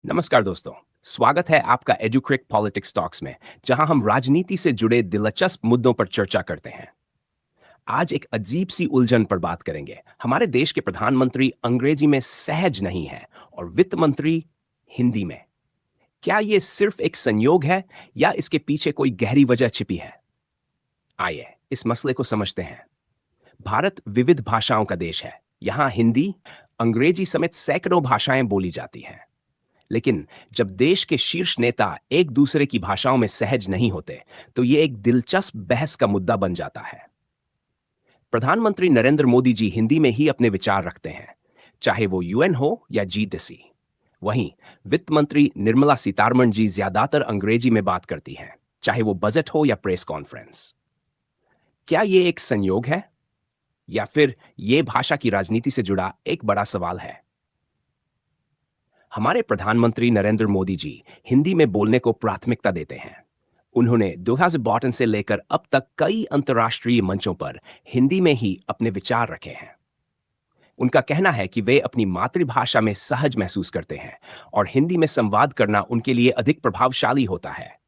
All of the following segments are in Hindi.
नमस्कार दोस्तों। स्वागत है आपका एजुक्रिक पॉलिटिक्स टॉक्स में, जहां हम राजनीति से जुड़े दिलचस्प मुद्दों पर चर्चा करते हैं। आज एक अजीब सी उलझन पर बात करेंगे। हमारे देश के प्रधानमंत्री अंग्रेजी में सहज नहीं है और वित्त मंत्री हिंदी में। क्या ये सिर्फ एक संयोग है या इसके पीछे कोई गहरी वजह छिपी है? आइए इस मसले को समझते हैं। भारत विविध भाषाओं का देश है। यहाँ हिंदी, अंग्रेजी समेत सैकड़ों भाषाएं बोली जाती हैं। लेकिन जब देश के शीर्ष नेता एक दूसरे की भाषाओं में सहज नहीं होते, तो ये एक दिलचस्प बहस का मुद्दा बन जाता है। प्रधानमंत्री नरेंद्र मोदी जी हिंदी में ही अपने विचार रखते हैं, चाहे वो यूएन हो या जीटीसी। वहीं वित्त मंत्री निर्मला सीतारमण जी ज्यादातर अंग्रेजी में बात करती हैं, चाहे वो बजट हो या प्रेस कॉन्फ्रेंस। क्या ये एक संयोग है या फिर ये भाषा की राजनीति से जुड़ा एक बड़ा सवाल है? हमारे प्रधानमंत्री नरेंद्र मोदी जी हिंदी में बोलने को प्राथमिकता देते हैं। उन्होंने 2012 से लेकर अब तक कई अंतर्राष्ट्रीय मंचों पर हिंदी में ही अपने विचार रखे हैं। उनका कहना है कि वे अपनी मातृभाषा में सहज महसूस करते हैं और हिंदी में संवाद करना उनके लिए अधिक प्रभावशाली होता है।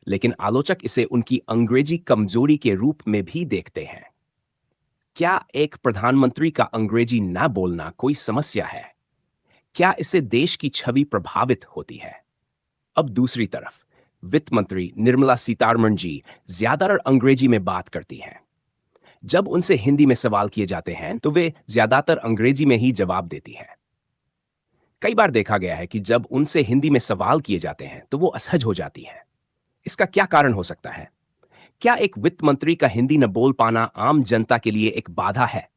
लेकिन आलोचक इसे उनकी अंग्रेजी कमजोरी के रूप में भी देखते हैं। क्या एक प्रधानमंत्री का अंग्रेजी ना बोलना कोई समस्या है? क्या इससे देश की छवि प्रभावित होती है? अब दूसरी तरफ वित्त मंत्री निर्मला सीतारमण जी ज्यादातर अंग्रेजी में बात करती हैं। जब उनसे हिंदी में सवाल किए जाते हैं तो वे ज्यादातर अंग्रेजी में ही जवाब देती हैं। कई बार देखा गया है कि जब उनसे हिंदी में सवाल किए जाते हैं तो वो असहज हो जाती हैं। इसका क्या कारण हो सकता है? क्या एक वित्त मंत्री का हिंदी न बोल पाना आम जनता के लिए एक बाधा है?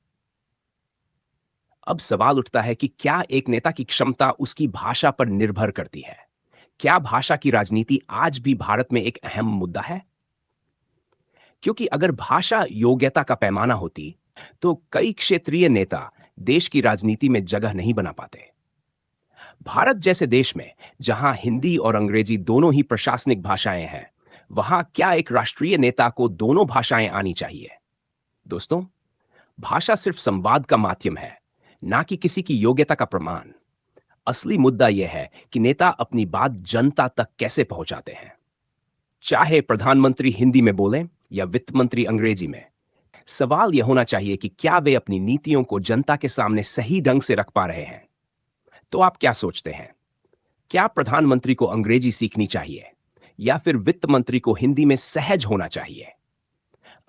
अब सवाल उठता है कि क्या एक नेता की क्षमता उसकी भाषा पर निर्भर करती है? क्या भाषा की राजनीति आज भी भारत में एक अहम मुद्दा है? क्योंकि अगर भाषा योग्यता का पैमाना होती, तो कई क्षेत्रीय नेता देश की राजनीति में जगह नहीं बना पाते। भारत जैसे देश में, जहां हिंदी और अंग्रेजी दोनों ही प्रशासनिक भाषाएं हैं, वहां क्या एक राष्ट्रीय नेता को दोनों भाषाएं आनी चाहिए? दोस्तों, भाषा सिर्फ संवाद का माध्यम है, ना कि किसी की योग्यता का प्रमाण। असली मुद्दा यह है कि नेता अपनी बात जनता तक कैसे पहुंचाते हैं। चाहे प्रधानमंत्री हिंदी में बोलें या वित्त मंत्री अंग्रेजी में, सवाल यह होना चाहिए कि क्या वे अपनी नीतियों को जनता के सामने सही ढंग से रख पा रहे हैं। तो आप क्या सोचते हैं? क्या प्रधानमंत्री को अंग्रेजी सीखनी चाहिए या फिर वित्त मंत्री को हिंदी में सहज होना चाहिए?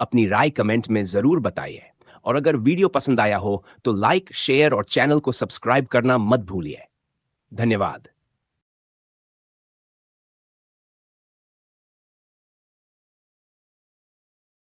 अपनी राय कमेंट में जरूर बताइए। और अगर वीडियो पसंद आया हो तो लाइक, शेयर और चैनल को सब्सक्राइब करना मत भूलिए। धन्यवाद।